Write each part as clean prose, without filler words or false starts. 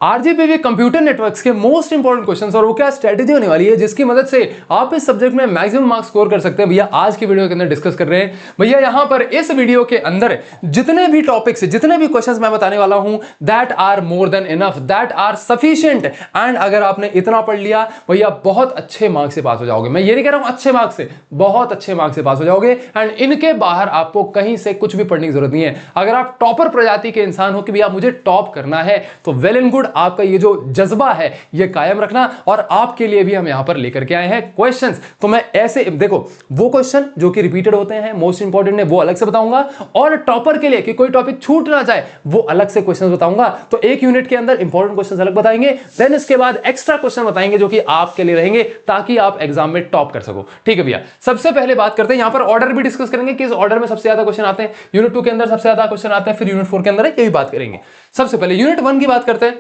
आरजीबीवी computer networks के most important questions और वो क्या स्ट्रेटेजी होने वाली है जिसकी मदद से आप इस सब्जेक्ट में मैक्सिमम मार्क्स स्कोर कर सकते हैं, भैया आज की वीडियो के अंदर डिस्कस कर रहे हैं। भैया यहां पर इस वीडियो के अंदर जितने भी टॉपिक्स, जितने भी क्वेश्चंस मैं बताने वाला हूं, that are more than enough, that are sufficient. And अगर आपने इतना पढ़ लिया भैया बहुत अच्छे मार्क्स से पास हो जाओगे। मैं ये नहीं कह रहा हूं अच्छे मार्क्स से, बहुत अच्छे मार्क्स से पास हो जाओगे। एंड इनके बाहर आपको कहीं से कुछ भी पढ़ने की जरूरत नहीं है। अगर आप टॉपर प्रजाति के इंसान हो कि भैया मुझे टॉप करना है, तो वेल एंड गुड, आपका ये जो जज्बा है ये कायम रखना। और आपके लिए भी हम यहां पर लेकर के आए हैं क्वेश्चंस। तो मैं ऐसे देखो, वो क्वेश्चन जो कि रिपीटेड होते हैं, मोस्ट इंपॉर्टेंट है, वो अलग से बताऊंगा। और टॉपर के लिए कि कोई टॉपिक छूट ना जाए, वो अलग से क्वेश्चंस बताऊंगा। तो एक यूनिट के अंदर इंपॉर्टेंट क्वेश्चंस अलग बताएंगे, देन इसके बाद एक्स्ट्रा क्वेश्चन बताएंगे जो कि आपके लिए रहेंगे ताकि आप एग्जाम में टॉप कर सको। ठीक है भैया, सबसे पहले बात करते हैं, यहां पर ऑर्डर भी डिस्कस करेंगे कि इस ऑर्डर में सबसे ज्यादा क्वेश्चन आते हैं। यूनिट 2 के अंदर सबसे ज्यादा क्वेश्चन आते हैं, फिर यूनिट 4 के अंदर ये भी बात करेंगे। सबसे पहले यूनिट 1 की बात करते हैं।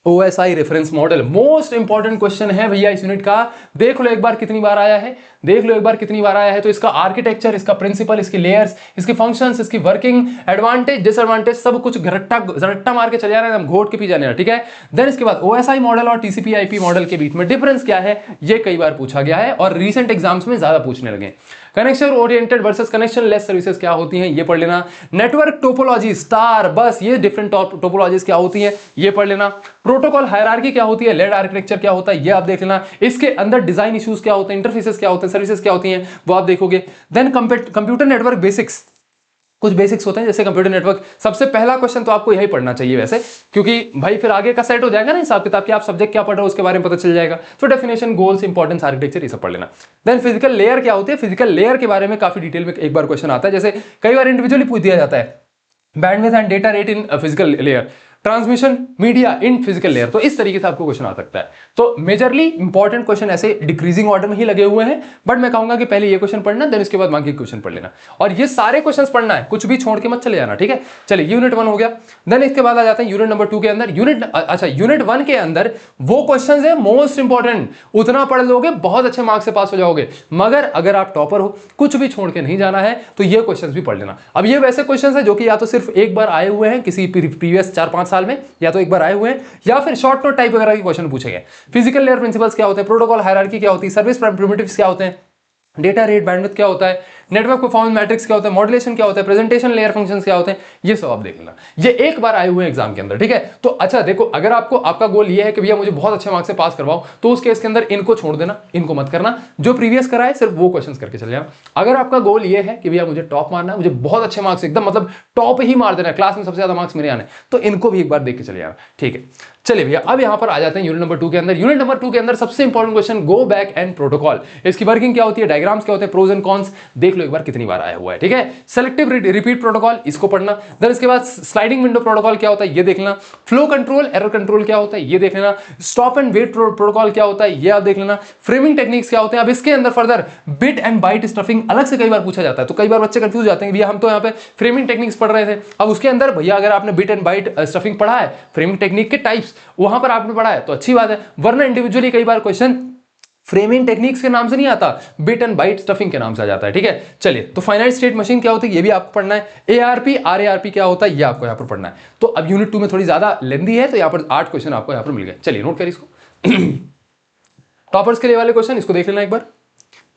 OSI reference model most important question है भैया इस यूनिट का। देख लो एक बार कितनी बार आया है, देख लो एक बार कितनी बार आया है। तो इसका आर्किटेक्चर, इसका प्रिंसिपल, इसकी लेयर्स, इसके फंक्शंस, इसकी वर्किंग, एडवांटेज, डिसएडवांटेज, सब कुछ रट्टा मार के चले जाना है, हम घोट के पी जाने, ठीक है। देन इसके बाद ओएसआई मॉडल और टीसीपी आईपी मॉडल के बीच में डिफरेंस क्या है, ये कई बार पूछा गया है और रीसेंट एग्जाम्स में ज्यादा पूछने लगे। Connection oriented versus connection less services क्या होती हैं, ये पढ़ लेना। नेटवर्क टोपोलॉजी, स्टार, बस, ये डिफरेंट टोपोलॉजीज क्या होती हैं, ये पढ़ लेना। प्रोटोकॉल हायरार्की क्या होती है, लेड आर्किटेक्चर क्या होता है, ये आप देख लेना। इसके अंदर डिजाइन इश्यूज क्या होते हैं, इंटरफेसेस क्या होते हैं, सर्विसेज क्या होती हैं, वो आप देखोगे। देन कंप्यूटर नेटवर्क बेसिक्स, कुछ बेसिक्स होते हैं जैसे कंप्यूटर नेटवर्क। सबसे पहला क्वेश्चन तो आपको यही पढ़ना चाहिए वैसे, क्योंकि भाई फिर आगे का सेट हो जाएगा ना हिसाब किताब कि आप सब्जेक्ट क्या पढ़ रहे हो उसके बारे में पता चल जाएगा। तो डेफिनेशन, गोल्स, इंपॉर्टेंस, आर्किटेक्चर, ये सब पढ़ लेना। देन फिजिकल लेयर क्या होती है, फिजिकल लेयर के बारे में काफी डिटेल में एक बार क्वेश्चन आता है, जैसे कई बार इंडिविजुअली पूछ दिया जाता है, bandwidth and data rate in physical layer, transmission media in physical layer. तो इस तरीके से आपको क्वेश्चन आ सकता है। तो मेजरली इंपॉर्टेंट क्वेश्चन ऐसे डिक्रीजिंग ऑर्डर में ही लगे हुए हैं, बट मैं कहूंगा कि पहले ये क्वेश्चन पढ़ना, देन इसके बाद बाकी क्वेश्चन पढ़ लेना। और ये सारे क्वेश्चंस पढ़ना है, कुछ भी छोड़ के मत चले जाना, ठीक है। चलिए यूनिट 1 हो गया। देन इसके बाद आ जाते हैं यूनिट नंबर 2 के अंदर। यूनिट 1 के अंदर वो क्वेश्चन है मोस्ट इंपॉर्टेंट, उतना पढ़ लोगे बहुत अच्छे मार्क्स से पास हो जाओगे। मगर अगर आप टॉपर हो, कुछ भी छोड़ के नहीं जाना है, तो ये क्वेश्चन भी पढ़ लेना। अब ये वैसे क्वेश्चन है जो कि या तो सिर्फ एक बार आए हुए हैं किसी प्रीवियस 4-5 साल में, या तो एक बार आए हुए हैं, या फिर शॉर्ट नोट टाइप वगैरह के क्वेश्चन पूछे गए। फिजिकल लेयर प्रिंसिपल्स क्या होते हैं, प्रोटोकॉल हायरार्की क्या होती है, सर्विस प्रिमिटिव्स क्या होते हैं, डेटा रेट बैंडविड्थ क्या होता है, नेटवर्क परफॉर्मेंस मैट्रिक्स क्या होता है, मॉड्यूलेशन क्या होता है, प्रेजेंटेशन लेयर फंक्शंस क्या होते हैं, ये सब आप देख लेना। ये एक बार आए हुए हैं एग्जाम के अंदर, ठीक है। तो अच्छा देखो, अगर आपको आपका गोल ये है कि भैया मुझे बहुत अच्छे मार्क्स से पास करवाओ, तो उस केस के अंदर इनको छोड़ देना, इनको मत करना। जो प्रीवियस करा है सिर्फ वो क्वेश्चंस करके चले जाना। अगर आपका गोल ये है कि भैया मुझे टॉप मारना है, मुझे बहुत अच्छे मार्क्स, एकदम मतलब टॉप ही मार देना है, क्लास में सबसे ज्यादा मार्क्स मेरे आने, तो इनको भी एक बार देख के चले जाना, ठीक है। चलिए भैया अब यहां पर आ जाते हैं यूनिट नंबर 2 के अंदर। यूनिट नंबर 2 के अंदर सबसे important question, go back and protocol. इसकी वर्किंग क्या होती है, डायग्राम्स क्या होते हैं, प्रोज एंड कॉन्स, देख लो एक बार कितनी बार आया हुआ है, ठीक है। सेलेक्टिव रिपीट प्रोटोकॉल, इसको पढ़ना। देन इसके बाद स्लाइडिंग विंडो प्रोटोकॉल क्या होता है, ये देख लेना। फ्लो कंट्रोल, एरर कंट्रोल क्या होता है, ये देख लेना। स्टॉप एंड वेट प्रोटोकॉल क्या होता है, ये आप देख लेना। फ्रेमिंग टेक्निक्स क्या होते हैं। अब इसके अंदर further bit and byte stuffing अलग से कई बार पूछा जाता है, तो कई बार बच्चे कंफ्यूज जाते हैं, भैया हम तो यहाँ पे फ्रेमिंग टेक्निक्स पढ़ रहे थे। अब उसके अंदर भैया अगर आपने बिट एंड बाइट स्टफिंग पढ़ा है, फ्रेमिंग टेक्निक के टाइप्स वहां पर आपने पढ़ा है, तो अच्छी बात है। वरना इंडिविजुअली कई बार क्वेश्चन फ्रेमिंग टेक्निक्स के नाम से नहीं आता, बिट एंड बाइट स्टफिंग के नाम से आ जाता है, ठीक है। चलिए, तो फाइनाइट स्टेट मशीन क्या होती है, ये भी आपको पढ़ना है। एआरपी, आरएआरपी क्या होता है, ये आपको यहां पर पढ़ना है। तो अब यूनिट 2 में थोड़ी ज्यादा लेंदी है, तो यहां पर 8 क्वेश्चन आपको यहां पर मिल गए। चलिए नोट करिए इसको। टॉपर्स के लिए वाले क्वेश्चन, इसको देख लेना एक बार,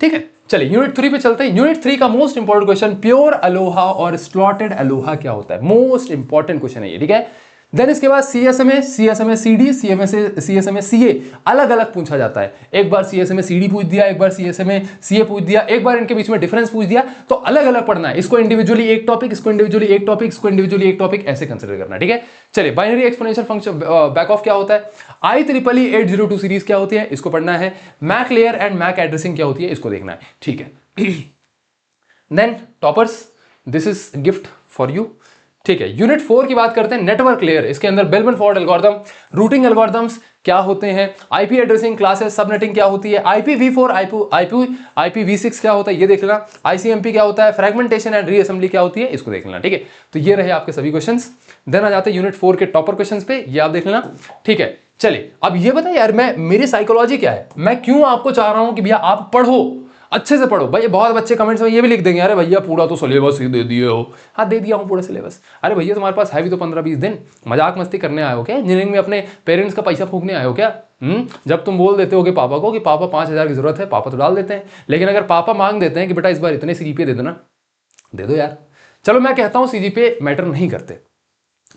ठीक है। चलिए यूनिट 3 पे चलते हैं। यूनिट 3 का most important question, pure Aloha और स्लॉटेड अलोहा क्या होता है, मोस्ट इंपॉर्टेंट क्वेश्चन है ये, ठीक है। देन इसके बाद CSMA, CSMA CD, CSMA CA अलग अलग पूछा जाता है। एक बार सीएसएमए सीडी पूछ दिया, एक बार सीएसएमए सीए पूछ दिया, एक बार इनके बीच में डिफरेंस पूछ दिया, तो अलग अलग पढ़ना है। इसको इंडिविजुअली एक टॉपिक, इसको इंडिविजुअली एक टॉपिक, इसको इंडिविजुअली एक टॉपिक, ऐसे कंसीडर करना, ठीक है। चलिए, binary exponential function back of क्या होता है, IEEE 802 सीरीज क्या होती है, इसको पढ़ना है। MAC layer and MAC addressing क्या होती है, इसको देखना है, ठीक है। Then toppers, this is gift for you, ठीक है। यूनिट 4 की बात करते हैं, नेटवर्क लेयर। इसके अंदर Bellman Ford algorithm, routing algorithms क्या होते हैं, आईपी एड्रेसिंग क्लासेस, सबनेटिंग क्या होती है, IPv4, IPv6 क्या होता है, ये देख लेना। ICMP क्या होता है, फ्रेगमेंटेशन एंड रीअसेंबली क्या होती है, इसको देख लेना, ठीक है। तो ये रहे आपके सभी क्वेश्चंस। देन आ जाते हैं यूनिट 4 के टॉपर क्वेश्चंस पे, ये आप देख लेना, ठीक है। चलिए अब ये बताइए यार, मेरी साइकोलॉजी क्या है, मैं क्यों आपको चाह रहा हूं कि भैया आप पढ़ो, अच्छे से पढ़ो भाई। बहुत बच्चे कमेंट्स में ये भी लिख देंगे, अरे भैया पूरा तो सिलेबस ही दे दिए हो। हाँ दे दिया हूँ पूरा सिलेबस। अरे भैया तुम्हारे पास है भी तो 15-20 दिन, मजाक मस्ती करने आए हो क्या? इंजीनियरिंग में अपने पेरेंट्स का पैसा फूकने आए हो क्या? जब तुम बोल देते हो कि पापा को कि पापा 5,000 की जरूरत है, पापा तो डाल देते हैं। लेकिन अगर पापा मांग देते हैं कि बेटा इस बार इतने सीजीपीए दे देना, दे दो यार। चलो मैं कहता हूं सीजीपीए मैटर नहीं करते,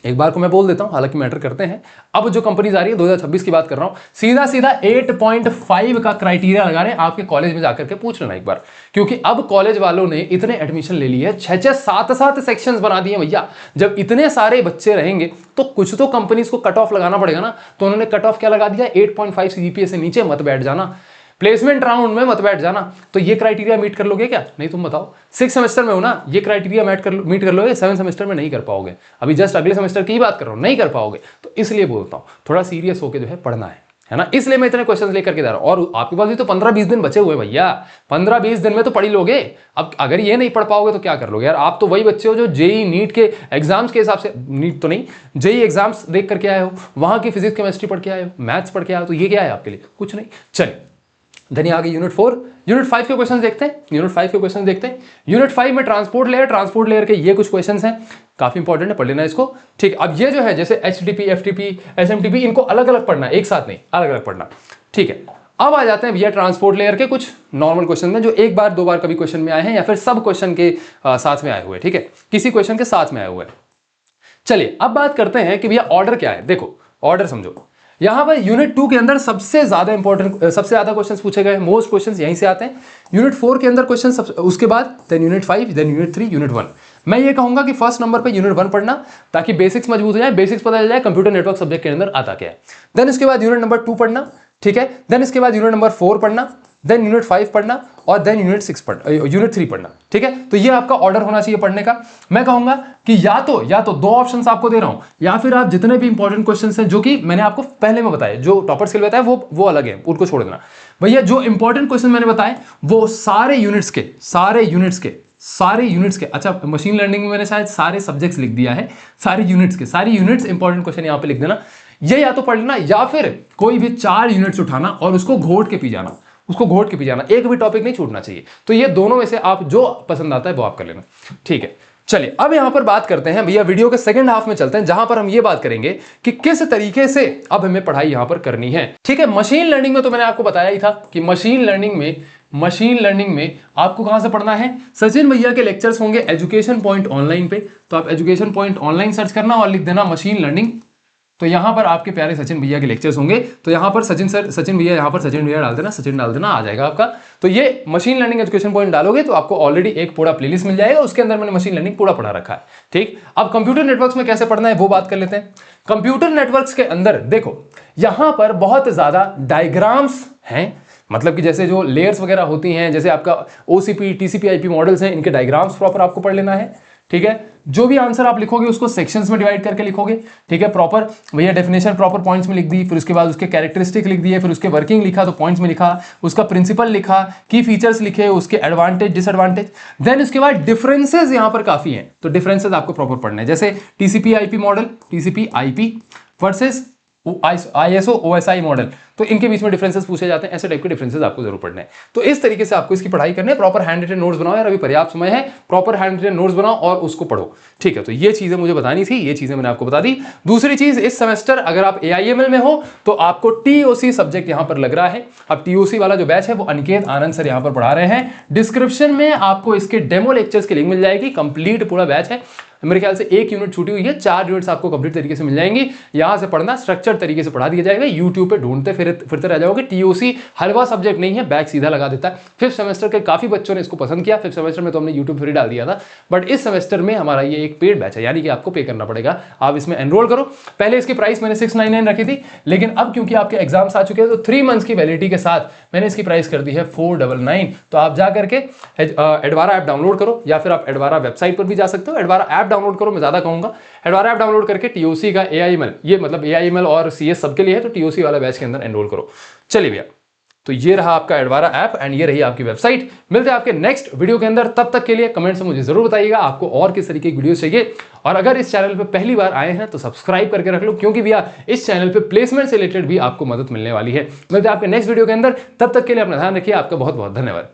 एक बार को मैं बोल देता हूं, हालांकि मैटर करते हैं। अब जो कंपनीज आ रही है 2026 की बात कर रहा हूं, सीधा सीधा 8.5 का क्राइटेरिया लगा रहे हैं। आपके कॉलेज में जाकर के पूछ लेना एक बार, क्योंकि अब कॉलेज वालों ने इतने एडमिशन ले लिए है, 6-6 7-7 सेक्शंस बना दिए भैया। जब इतने सारे बच्चे रहेंगे तो कुछ तो कंपनीज को कट ऑफ लगाना पड़ेगा ना। तो उन्होंने कट ऑफ क्या लगा दिया, 8.5 सीजीपीए से नीचे मत बैठ जाना, प्लेसमेंट राउंड में मत बैठ जाना। तो ये क्राइटेरिया मीट कर लोगे क्या? नहीं, तुम बताओ। 6 सेमेस्टर में हो ना, ये क्राइटेरिया मीट कर लोगे, 7 सेमेस्टर में नहीं कर पाओगे। अभी जस्ट अगले सेमेस्टर की ही बात कर रहा हूं, नहीं कर पाओगे। तो इसलिए बोलता हूं थोड़ा सीरियस होकर जो है पढ़ना है ना। इसलिए मैं इतने क्वेश्चन लेकर के जा रहा हूं। और आपके पास भी तो 15-20 दिन बचे हुए भैया, 15-20 दिन में तो पढ़ ही लोगे। अब अगर ये नहीं पढ़ पाओगे तो क्या कर लोगे यार? आप तो वही बच्चे हो जो जेई नीट के एग्जाम्स के हिसाब से, नीट तो नहीं, जेई एग्जाम्स देख करके आए हो, वहां की फिजिक्स केमिस्ट्री पढ़ के आए हो, मैथ्स पढ़ के आए हो। तो ये क्या है आपके लिए? कुछ नहीं। चलिए धनी आगे यूनिट 4, यूनिट 5 के क्वेश्चन देखते हैं। यूनिट 5 के क्वेश्चन देखते हैं। यूनिट 5 में ट्रांसपोर्ट लेयर के ये कुछ क्वेश्चंस हैं, काफी इंपॉर्टेंट है, पढ़ लेना इसको। ठीक, अब ये जो है जैसे एचटीपी, एफटीपी, एसएमटीपी, इनको अलग अलग पढ़ना, एक साथ नहीं, अलग अलग पढ़ना। ठीक है, अब आ जाते हैं भैया ट्रांसपोर्ट लेयर के कुछ नॉर्मल क्वेश्चन में, जो एक बार दो बार कभी क्वेश्चन में आए हैं या फिर सब क्वेश्चन के साथ में आए हुए। ठीक है, किसी क्वेश्चन के साथ में आए हुए। चलिए अब बात करते हैं कि भैया ऑर्डर क्या है। देखो ऑर्डर समझो, यहां पर यूनिट 2 के अंदर सबसे ज्यादा इंपॉर्टेंट, सबसे ज्यादा क्वेश्चंस पूछे गए, मोस्ट क्वेश्चंस यहीं से आते हैं। यूनिट 4 के अंदर क्वेश्चन, उसके बाद then unit 5, then unit 3, unit 1। मैं ये कहूंगा कि फर्स्ट नंबर पे यूनिट 1 पढ़ना, ताकि बेसिक्स मजबूत हो जाए, बेसिक्स पता चल जाए कंप्यूटर नेटवर्क सब्जेक्ट के अंदर आता क्या है। देन इसके बाद यूनिट नंबर 2 पढ़ना, ठीक है। देन इसके बाद यूनिट नंबर 4 पढ़ना, देन यूनिट 5 पढ़ना, और देन यूनिट 6 पढ़ना, यूनिट 3 पढ़ना। ठीक है, तो ये आपका ऑर्डर होना चाहिए पढ़ने का। मैं कहूंगा कि या तो दो ऑप्शंस आपको दे रहा हूं, या फिर आप जितने भी इंपॉर्टेंट क्वेश्चंस हैं जो कि मैंने आपको पहले में बताए, जो टॉपर्स के लिए बताया वो अलग है, उनको छोड़ देना भैया। जो इंपॉर्टेंट क्वेश्चन मैंने बताए वो सारे यूनिट्स के, अच्छा मशीन लर्निंग में मैंने शायद सारे सब्जेक्ट्स लिख दिया है, सारे यूनिट्स इंपॉर्टेंट क्वेश्चन यहां पे लिख देना। ये या तो पढ़ लेना, या फिर कोई भी 4 यूनिट्स उठाना और उसको घोट के पी जाना, एक भी टॉपिक नहीं छूटना चाहिए। तो ये दोनों में से आप जो पसंद आता है वो आप कर लेना। ठीक है, चलिए अब यहां पर बात करते हैं भैया, वीडियो के सेकंड हाफ में चलते हैं, जहां पर हम ये बात करेंगे कि किस तरीके से अब हमें पढ़ाई यहां पर करनी है। ठीक है, मशीन लर्निंग में तो मैंने आपको बताया ही था कि मशीन लर्निंग में आपको कहां से पढ़ना है। सचिन भैया के लेक्चर्स होंगे एजुकेशन पॉइंट ऑनलाइन पे, तो आप एजुकेशन पॉइंट ऑनलाइन सर्च करना और लिख देना मशीन लर्निंग। तो यहां पर आपके प्यारे सचिन भैया के लेक्चर्स होंगे। तो यहां पर सचिन भैया डाल देना, सचिन डाल देना, आ जाएगा आपका। तो ये मशीन लर्निंग एजुकेशन पॉइंट डालोगे तो आपको ऑलरेडी एक पूरा प्लेलिस्ट मिल जाएगा, उसके अंदर मैंने मशीन लर्निंग पूरा पढ़ा रखा है। ठीक, अब कंप्यूटर नेटवर्क्स में कैसे पढ़ना है वो बात कर लेते हैं। कंप्यूटर नेटवर्क्स के अंदर देखो, यहां पर बहुत ज्यादा डायग्राम्स हैं, मतलब कि जैसे जो लेयर्स वगैरह होती हैं, जैसे आपका ओसीपी, टीसीपी, आईपी मॉडल्स हैं, इनके डायग्राम्स प्रॉपर आपको पढ़ लेना है। ठीक है, जो भी आंसर आप लिखोगे उसको सेक्शंस में डिवाइड करके लिखोगे। ठीक है, प्रॉपर भैया डेफिनेशन प्रॉपर पॉइंट्स में लिख दी, फिर उसके बाद उसके कैरेक्टरिस्टिक लिख दिए, फिर उसके वर्किंग लिखा तो पॉइंट्स में लिखा, उसका प्रिंसिपल लिखा, की फीचर्स लिखे, उसके एडवांटेज डिसएडवांटेज। देन उसके बाद डिफरेंसेस यहां पर काफी हैं, तो डिफरेंसेस आपको प्रॉपर पढ़ने हैं, जैसे TCP IP model, TCP IP versus ISO OSI model, तो इनके बीच में डिफरेंसेस पूछे जाते हैं, ऐसे टाइप के डिफरेंसेस आपको जरूर पढ़ने हैं। तो इस तरीके से आपको इसकी पढ़ाई करनी है। प्रॉपर हैंड रिटन नोट्स बनाओ यार, अभी पर्याप्त समय है, प्रॉपर हैंड रिटन नोट्स बनाओ और उसको पढ़ो। ठीक है, तो ये चीजें मुझे बतानी थी, ये चीजें मैंने आपको बता दी। दूसरी चीज, इस सेमेस्टर अगर आप एआईएमएल में हो तो आपको टीओसी सब्जेक्ट यहां पर लग रहा है। अब टीओसी वाला जो बैच है वो अनिकेत आनंद सर यहां पर पढ़ा रहे हैं। डिस्क्रिप्शन में आपको इसके डेमो लेक्चर्स की लिंक मिल जाएगी, कंप्लीट पूरा बैच है। मेरे ख्याल से एक यूनिट छूटी हुई है, 4 यूनिट्स आपको कंप्लीट तरीके से मिल जाएंगी। यहां से पढ़ना स्ट्रक्चर तरीके से पढ़ा दिया जाएगा, यूट्यूब पे ढूंढते फिरते रह जाओगे। टीओसी हलवा सब्जेक्ट नहीं है, बैक सीधा लगा देता है। 5th सेमेस्टर के काफी बच्चों ने इसको पसंद किया, 5th सेमेस्टर में तो हमने यूट्यूब फ्री डाल दिया था, बट इस सेमेस्टर में हमारा ये एक पेड बैच है, यानी कि आपको पे करना पड़ेगा। आप इसमें एनरोल करो। पहले इसकी प्राइस मैंने 699 रखी थी, लेकिन अब क्योंकि आपके एग्जाम्स आ चुके हैं तो 3 मंथ्स की वैलिडिटी के साथ मैंने इसकी प्राइस कर दी है 499। तो आप जा करके एडवारा ऐप डाउनलोड करो, या फिर आप एडवारा वेबसाइट पर भी जा सकते हो। एडवारा ऐप डाउनलोड करो, मैं ज्यादा कहूंगा एडवारा ऐप डाउनलोड करके टीओसी का एआईएमएल, ये मतलब एआईएमएल और सीएस सबके लिए है, तो टीओसी वाला बैच के अंदर एनरोल करो। चलिए भैया, तो ये रहा आपका एडवारा ऐप एंड ये रही आपकी वेबसाइट। मिलते हैं आपके नेक्स्ट वीडियो के अंदर, तब तक के लिए कमेंट्स में मुझे जरूर बताइएगा आपको और किस तरीके की वीडियो चाहिए। और अगर इस चैनल पे पहली बार आए हैं तो सब्सक्राइब करके रख लो, क्योंकि भैया इस चैनल पे प्लेसमेंट से रिलेटेड भी आपको मदद मिलने वाली है। मिलते हैं आपके नेक्स्ट वीडियो के अंदर, तब तक के लिए अपना ध्यान रखिए। आपका बहुत बहुत धन्यवाद।